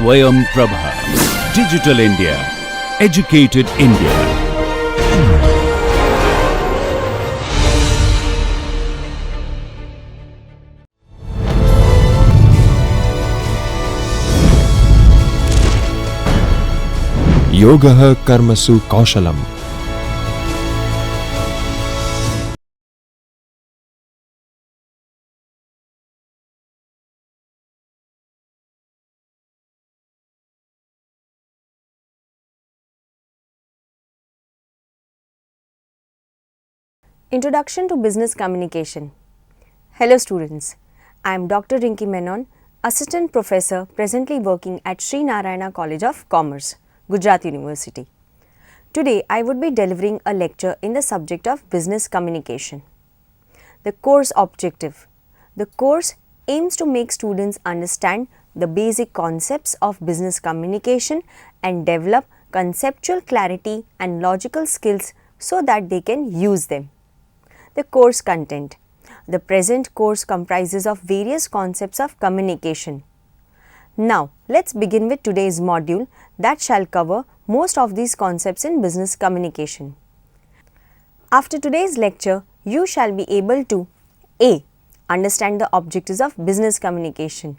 Swayam Prabha. Digital India. Educated India. Yogah Karmasu Kaushalam. Introduction to Business Communication. Hello students, I am Dr. Rinki Menon, Assistant Professor presently working at Sri Narayana College of Commerce, Gujarat University. Today I would be delivering a lecture in the subject of Business Communication. The course objective. The course aims to make students understand the basic concepts of business communication and develop conceptual clarity and logical skills so that they can use them. The course content. The present course comprises of various concepts of communication. Now, let's begin with today's module that shall cover most of these concepts in business communication. After today's lecture, you shall be able to A. Understand the objectives of business communication.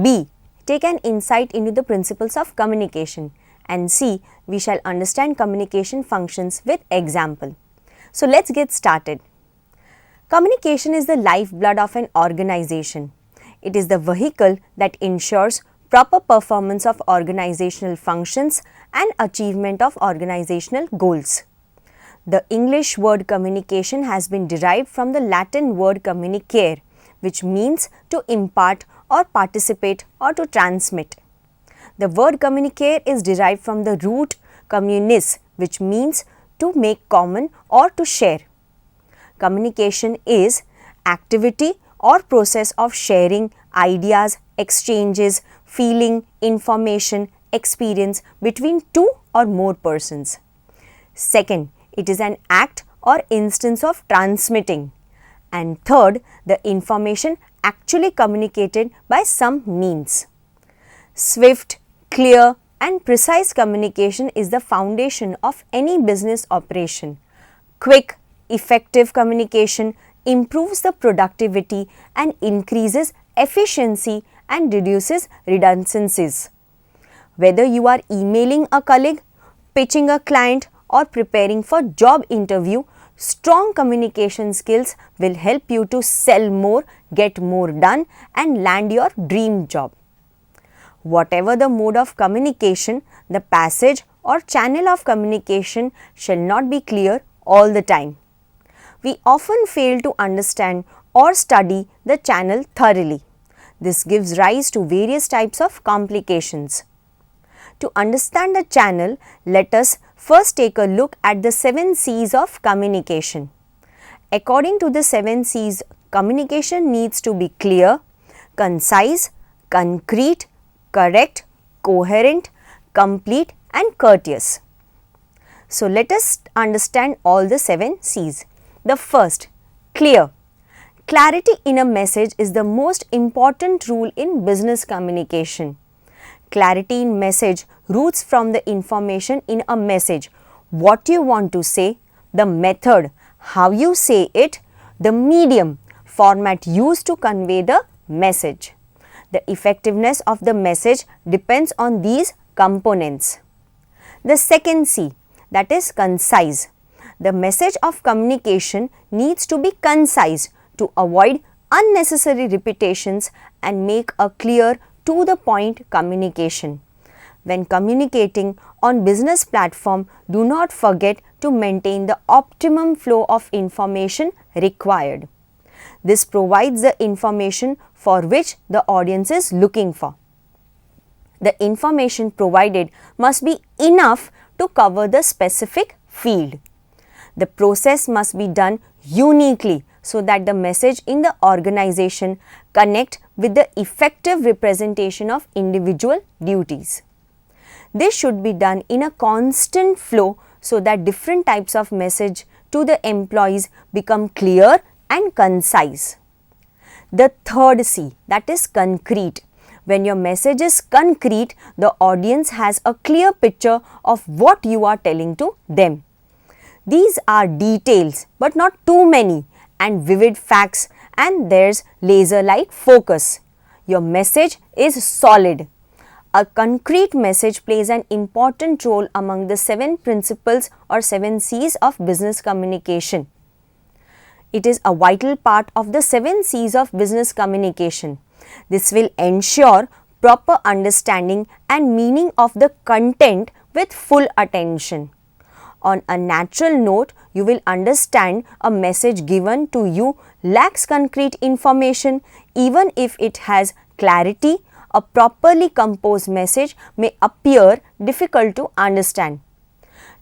B. Take an insight into the principles of communication. And C. We shall understand communication functions with example. So, let's get started. Communication is the lifeblood of an organization. It is the vehicle that ensures proper performance of organizational functions and achievement of organizational goals. The English word communication has been derived from the Latin word communicare, which means to impart or participate or to transmit. The word communicare is derived from the root communis, which means to make common or to share. Communication is activity or process of sharing ideas, exchanges, feeling, information, experience between two or more persons. Second, it is an act or instance of transmitting. And third, the information actually communicated by some means. Swift, clear and precise communication is the foundation of any business operation. Quick, effective communication improves the productivity and increases efficiency and reduces redundancies. Whether you are emailing a colleague, pitching a client or preparing for job interview, strong communication skills will help you to sell more, get more done and land your dream job. Whatever the mode of communication, the passage or channel of communication shall not be clear all the time. We often fail to understand or study the channel thoroughly. This gives rise to various types of complications. To understand the channel, let us first take a look at the 7 C's of communication. According to the 7 C's, communication needs to be clear, concise, concrete, correct, coherent, complete and courteous. So, let us understand all the 7 C's. The first, clear. Clarity in a message is the most important rule in business communication. Clarity in message roots from the information in a message, what you want to say, the method, how you say it, the medium, format used to convey the message. The effectiveness of the message depends on these components. The second C, that is concise. The message of communication needs to be concise to avoid unnecessary repetitions and make a clear to the point communication. When communicating on business platform, do not forget to maintain the optimum flow of information required. This provides the information for which the audience is looking for. The information provided must be enough to cover the specific field. The process must be done uniquely so that the message in the organization connect with the effective representation of individual duties. This should be done in a constant flow so that different types of message to the employees become clear and concise. The third C, that is concrete. When your message is concrete, the audience has a clear picture of what you are telling to them. These are details, but not too many, and vivid facts, and there's laser-like focus. Your message is solid. A concrete message plays an important role among the 7 principles or 7 C's of business communication. It is a vital part of the 7 C's of business communication. This will ensure proper understanding and meaning of the content with full attention. On a natural note, you will understand a message given to you lacks concrete information. Even if it has clarity, a properly composed message may appear difficult to understand.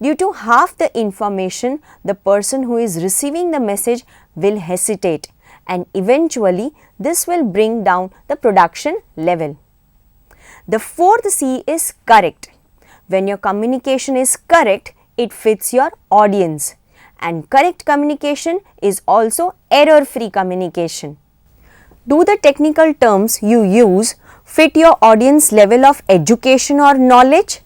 Due to half the information, the person who is receiving the message will hesitate, and eventually this will bring down the production level. The 4th C is correct. When your communication is correct, it fits your audience, and correct communication is also error-free communication. Do the technical terms you use fit your audience level of education or knowledge?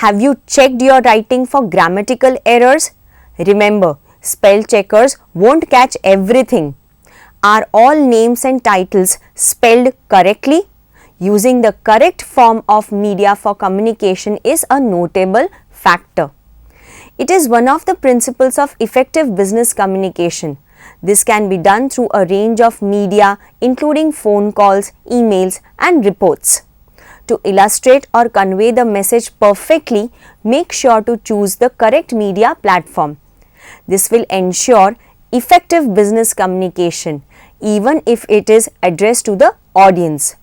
Have you checked your writing for grammatical errors? Remember, spell checkers won't catch everything. Are all names and titles spelled correctly? Using the correct form of media for communication is a notable factor. It is one of the principles of effective business communication. This can be done through a range of media including phone calls, emails and reports. To illustrate or convey the message perfectly, make sure to choose the correct media platform. This will ensure effective business communication even if it is addressed to the audience.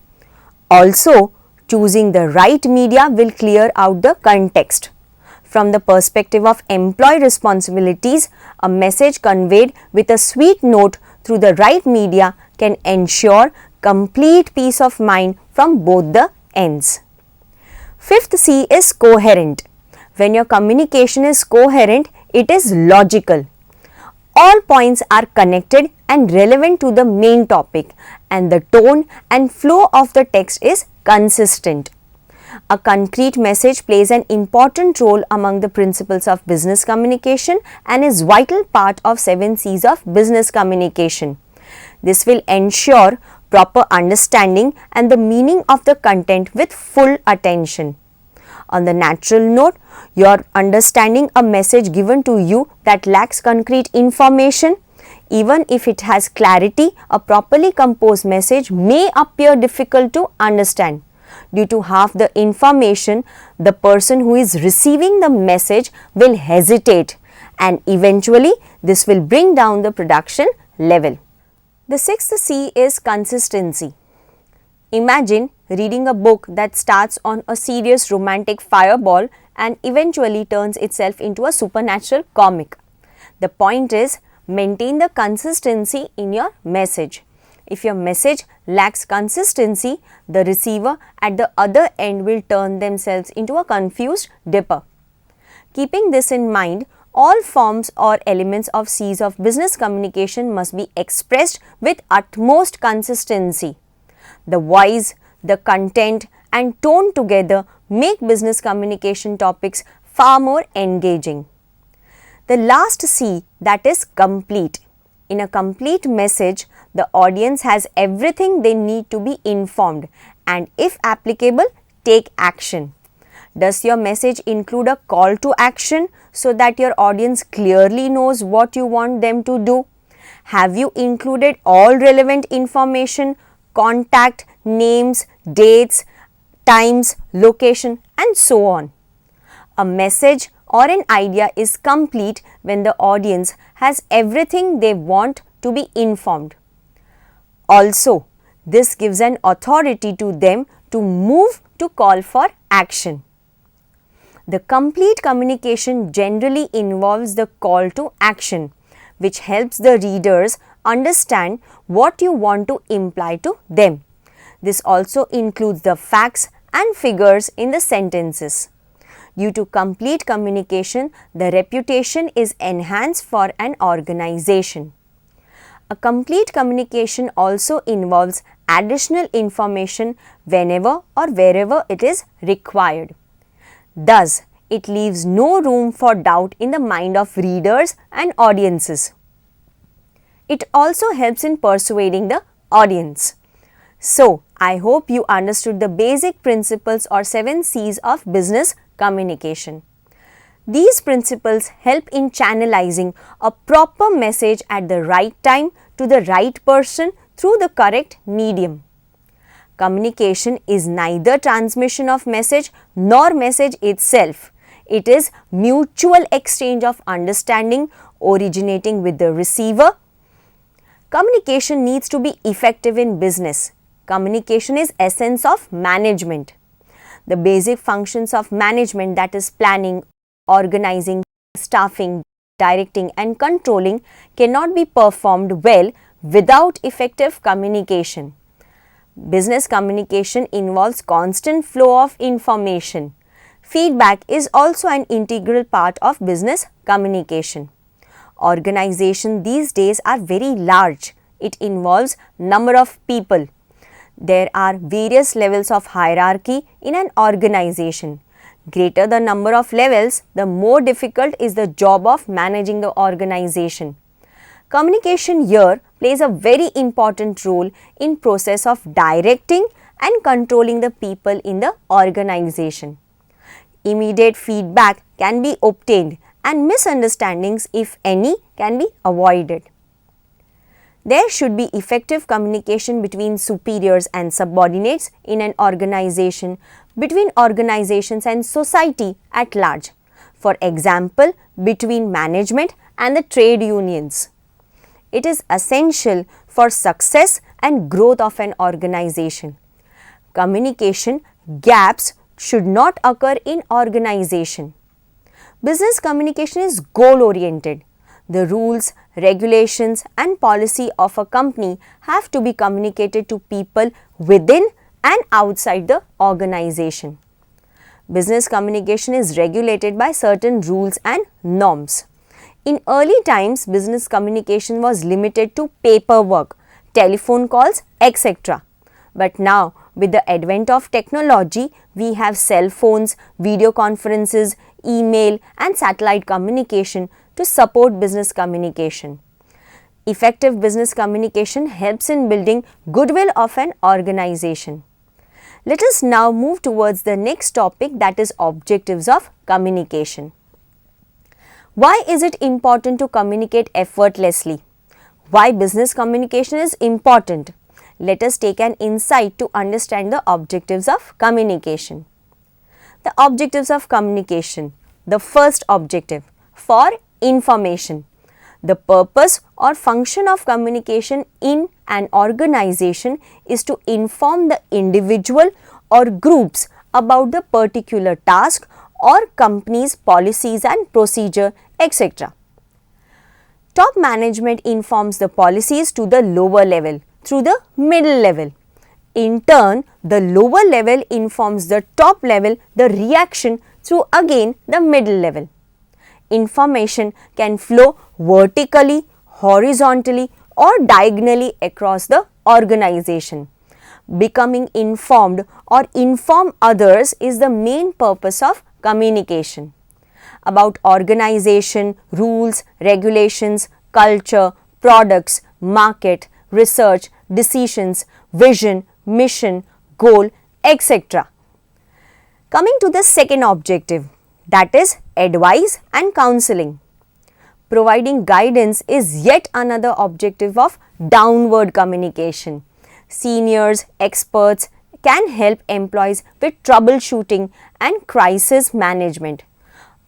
Also, choosing the right media will clear out the context. From the perspective of employee responsibilities, a message conveyed with a sweet note through the right media can ensure complete peace of mind from both the ends. 5th C is coherent. When your communication is coherent, it is logical. All points are connected and relevant to the main topic, and the tone and flow of the text is consistent. A concrete message plays an important role among the principles of business communication and is vital part of 7 C's of business communication. This will ensure proper understanding and the meaning of the content with full attention. On the natural note, your understanding a message given to you that lacks concrete information, even if it has clarity, a properly composed message may appear difficult to understand. Due to half the information, the person who is receiving the message will hesitate, and eventually this will bring down the production level. The 6th C is consistency. Imagine reading a book that starts on a serious romantic fireball and eventually turns itself into a supernatural comic. The point is, maintain the consistency in your message. If your message lacks consistency, the receiver at the other end will turn themselves into a confused dipper. Keeping this in mind, all forms or elements of C's of business communication must be expressed with utmost consistency. The voice, the content and tone together make business communication topics far more engaging. The last C, that is complete. In a complete message, the audience has everything they need to be informed and, if applicable, take action. Does your message include a call to action so that your audience clearly knows what you want them to do? Have you included all relevant information, contact, names, dates, times, location and so on? A message or an idea is complete when the audience has everything they want to be informed. Also, this gives an authority to them to move to call for action. The complete communication generally involves the call to action, which helps the readers understand what you want to imply to them. This also includes the facts and figures in the sentences. Due to complete communication, the reputation is enhanced for an organization. A complete communication also involves additional information whenever or wherever it is required. Thus, it leaves no room for doubt in the mind of readers and audiences. It also helps in persuading the audience. So, I hope you understood the basic principles or 7 C's of business communication. These principles help in channelizing a proper message at the right time to the right person through the correct medium. Communication is neither transmission of message nor message itself. It is mutual exchange of understanding originating with the receiver. Communication needs to be effective in business. Communication is essence of management. The basic functions of management, that is planning, organizing, staffing, directing and controlling, cannot be performed well without effective communication. Business communication involves constant flow of information. Feedback is also an integral part of business communication. Organizations these days are very large. It involves number of people. There are various levels of hierarchy in an organization. Greater the number of levels, the more difficult is the job of managing the organization. Communication here plays a very important role in process of directing and controlling the people in the organization. Immediate feedback can be obtained and misunderstandings, if any, can be avoided. There should be effective communication between superiors and subordinates in an organization, between organizations and society at large. For example, between management and the trade unions. It is essential for success and growth of an organization. Communication gaps should not occur in organization. Business communication is goal-oriented. The rules, regulations and policy of a company have to be communicated to people within and outside the organization. Business communication is regulated by certain rules and norms. In early times, business communication was limited to paperwork, telephone calls, etc. But now, with the advent of technology, we have cell phones, video conferences, email and satellite communication to support business communication. Effective business communication helps in building goodwill of an organization. Let us now move towards the next topic, that is objectives of communication. Why is it important to communicate effortlessly? Why business communication is important? Let us take an insight to understand the objectives of communication. The objectives of communication. The first objective, for information. The purpose or function of communication in an organization is to inform the individual or groups about the particular task or company's policies and procedure, etc. Top management informs the policies to the lower level through the middle level. In turn, the lower level informs the top level the reaction through again the middle level. Information can flow vertically, horizontally or diagonally across the organization. Becoming informed or inform others is the main purpose of communication. About organization, rules, regulations, culture, products, market, research, decisions, vision, mission, goal, etc. Coming to the second objective, that is advice and counseling. Providing guidance is yet another objective of downward communication. Seniors, experts can help employees with troubleshooting and crisis management.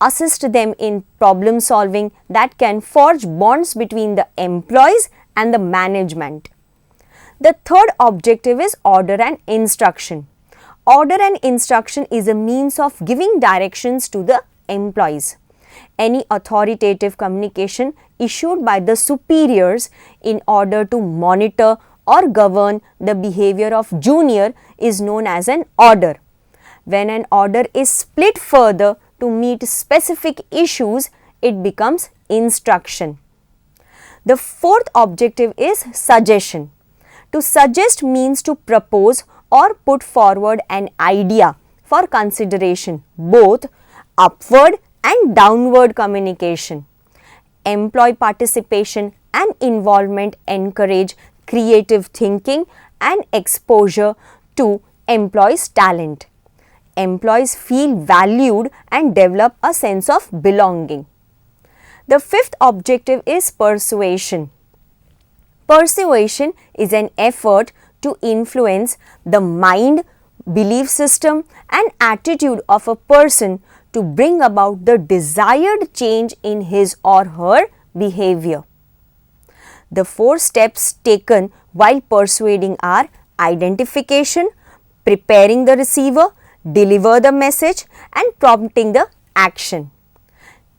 Assist them in problem solving that can forge bonds between the employees and the management. The third objective is order and instruction. Order and instruction is a means of giving directions to the employees. Any authoritative communication issued by the superiors in order to monitor or govern the behavior of junior is known as an order. When an order is split further to meet specific issues, it becomes instruction. The fourth objective is suggestion. To suggest means to propose or put forward an idea for consideration, both upward and downward communication. Employee participation and involvement encourage creative thinking and exposure to employees' talent. Employees feel valued and develop a sense of belonging. The fifth objective is persuasion. Persuasion is an effort to influence the mind, belief system and attitude of a person to bring about the desired change in his or her behavior. The 4 steps taken while persuading are identification, preparing the receiver, deliver the message and prompting the action.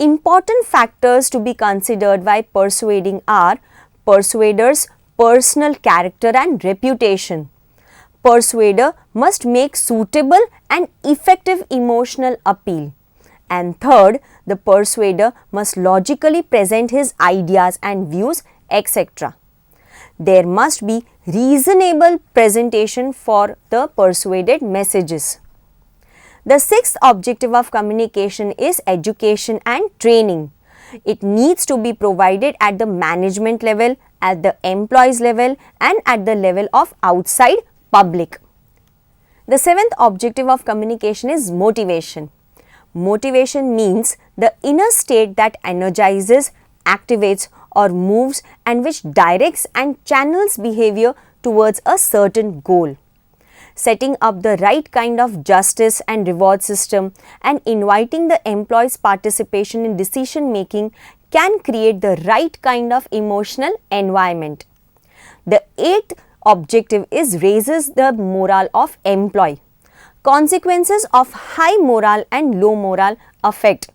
Important factors to be considered while persuading are persuader's personal character and reputation. Persuader must make suitable and effective emotional appeal. And third, the persuader must logically present his ideas and views, etc. There must be reasonable presentation for the persuaded messages. The sixth objective of communication is education and training. It needs to be provided at the management level, at the employees level and at the level of outside public. The seventh objective of communication is motivation. Motivation means the inner state that energizes, activates or moves and which directs and channels behavior towards a certain goal. Setting up the right kind of justice and reward system and inviting the employees' participation in decision making can create the right kind of emotional environment. The eighth objective is raises the morale of employee. Consequences of high morale and low morale affect.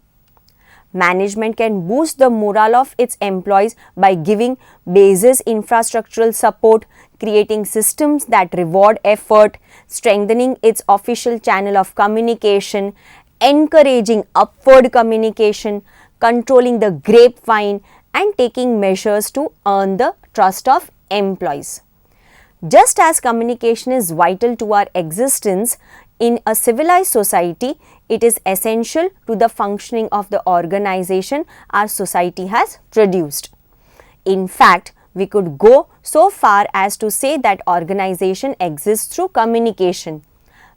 Management can boost the morale of its employees by giving basis infrastructural support, creating systems that reward effort, strengthening its official channel of communication, encouraging upward communication, controlling the grapevine and taking measures to earn the trust of employees. Just as communication is vital to our existence in a civilized society, it is essential to the functioning of the organization our society has produced. In fact, we could go so far as to say that organization exists through communication.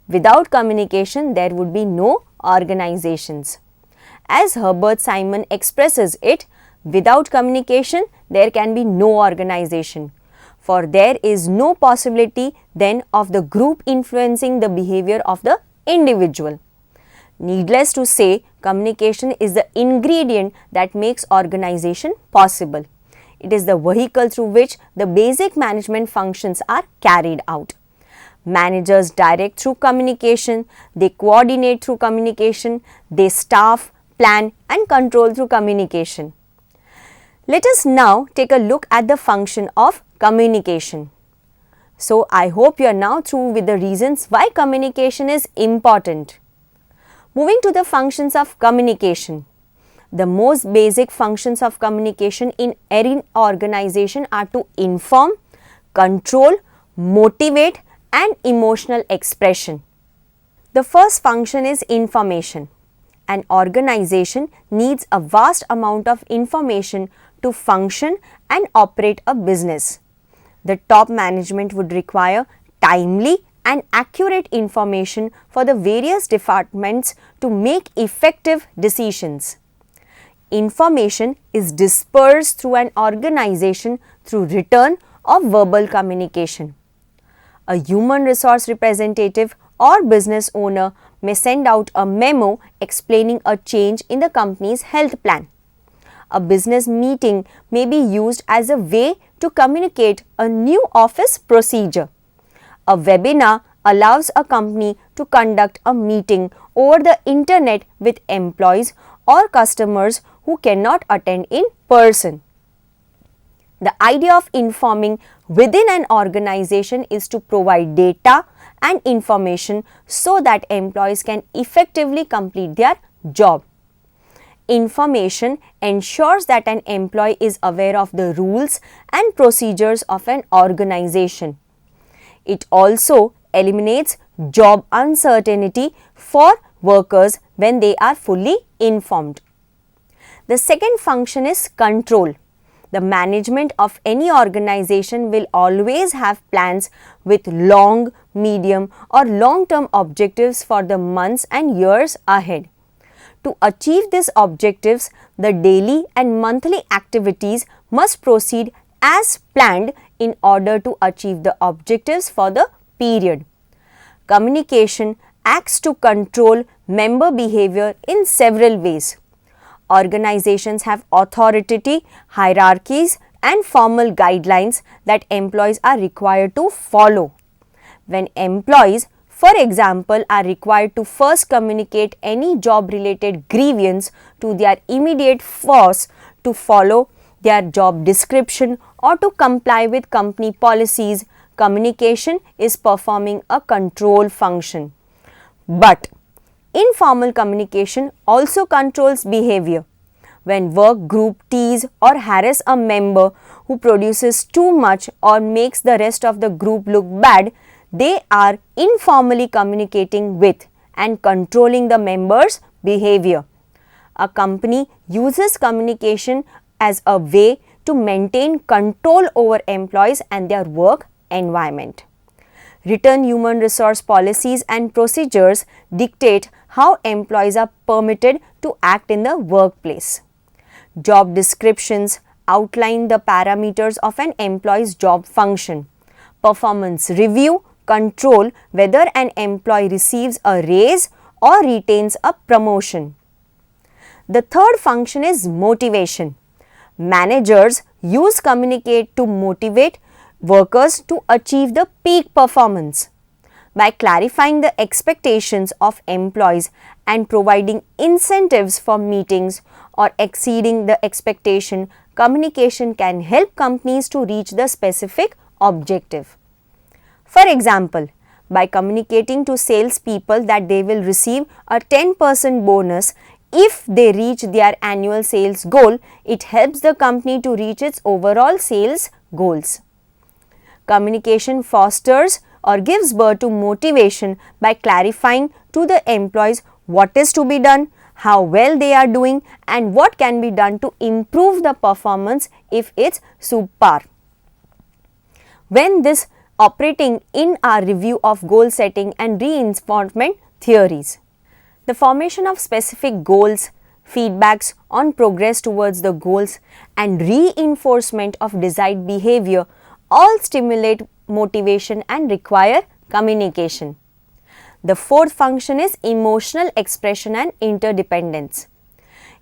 Without communication, there would be no organizations. As Herbert Simon expresses it, without communication, there can be no organization. For there is no possibility then of the group influencing the behavior of the individual. Needless to say, communication is the ingredient that makes organization possible. It is the vehicle through which the basic management functions are carried out. Managers direct through communication, they coordinate through communication, they staff, plan and control through communication. Let us now take a look at the function of communication. So, I hope you are now through with the reasons why communication is important. Moving to the functions of communication. The most basic functions of communication in any organization are to inform, control, motivate and emotional expression. The first function is information. An organization needs a vast amount of information to function and operate a business. The top management would require timely and accurate information for the various departments to make effective decisions. Information is dispersed through an organization through written or verbal communication. A human resource representative or business owner may send out a memo explaining a change in the company's health plan. A business meeting may be used as a way to communicate a new office procedure. A webinar allows a company to conduct a meeting over the internet with employees or customers who cannot attend in person. The idea of informing within an organization is to provide data and information so that employees can effectively complete their job. information ensures that an employee is aware of the rules and procedures of an organization. It also eliminates job uncertainty for workers when they are fully informed. The second function is control. The management of any organization will always have plans with long, medium or long-term objectives for the months and years ahead. To achieve these objectives, the daily and monthly activities must proceed as planned in order to achieve the objectives for the period. Communication acts to control member behavior in several ways. Organizations have authority, hierarchies and formal guidelines that employees are required to follow. When employees, for example, are required to first communicate any job-related grievance to their immediate boss to follow their job description or to comply with company policies, communication is performing a control function. But informal communication also controls behavior. When work group tease or harass a member who produces too much or makes the rest of the group look bad, they are informally communicating with and controlling the members' behavior. A company uses communication as a way to maintain control over employees and their work environment. Written human resource policies and procedures dictate how employees are permitted to act in the workplace. Job descriptions outline the parameters of an employee's job function. Performance review control whether an employee receives a raise or retains a promotion. The third function is motivation. Managers use communicate to motivate workers to achieve the peak performance. By clarifying the expectations of employees and providing incentives for meetings or exceeding the expectation, communication can help companies to reach the specific objective. For example, by communicating to salespeople that they will receive a 10% bonus if they reach their annual sales goal, it helps the company to reach its overall sales goals. Communication fosters or gives birth to motivation by clarifying to the employees what is to be done, how well they are doing, and what can be done to improve the performance if it's subpar. When this operating in our review of goal setting and reinforcement theories. The formation of specific goals, feedbacks on progress towards the goals, and reinforcement of desired behavior all stimulate motivation and require communication. The fourth function is emotional expression and interdependence.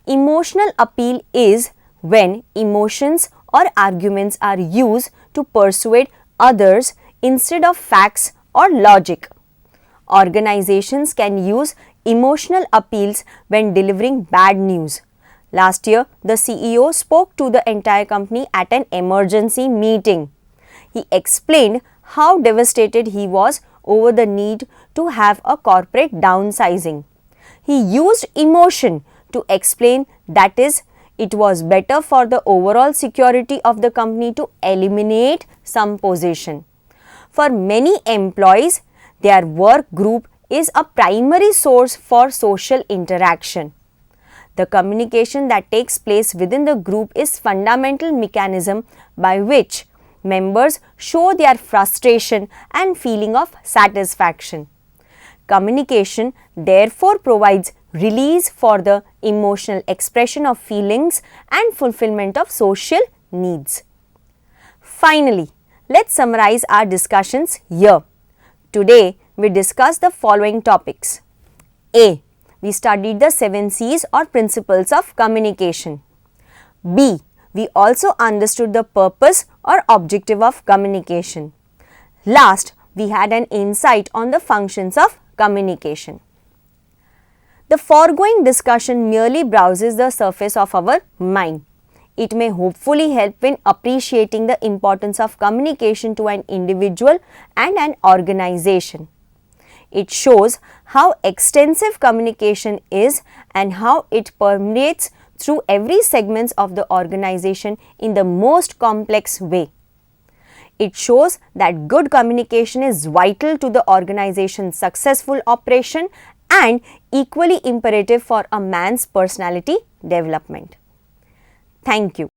Emotional appeal is when emotions or arguments are used to persuade others instead of facts or logic. Organizations can use emotional appeals when delivering bad news. Last year, the CEO spoke to the entire company at an emergency meeting. He explained how devastated he was over the need to have a corporate downsizing. He used emotion to explain that it was better for the overall security of the company to eliminate some position. For many employees, their work group is a primary source for social interaction. The communication that takes place within the group is fundamental mechanism by which members show their frustration and feeling of satisfaction. Communication therefore provides release for the emotional expression of feelings and fulfillment of social needs. Finally, let's summarize our discussions here. Today, we discussed the following topics. A. We studied the 7 C's or principles of communication. B. We also understood the purpose or objective of communication. Last, we had an insight on the functions of communication. The foregoing discussion merely browses the surface of our mind. It may hopefully help in appreciating the importance of communication to an individual and an organization. It shows how extensive communication is and how it permeates through every segments of the organization in the most complex way. It shows that good communication is vital to the organization's successful operation and equally imperative for a man's personality development. Thank you.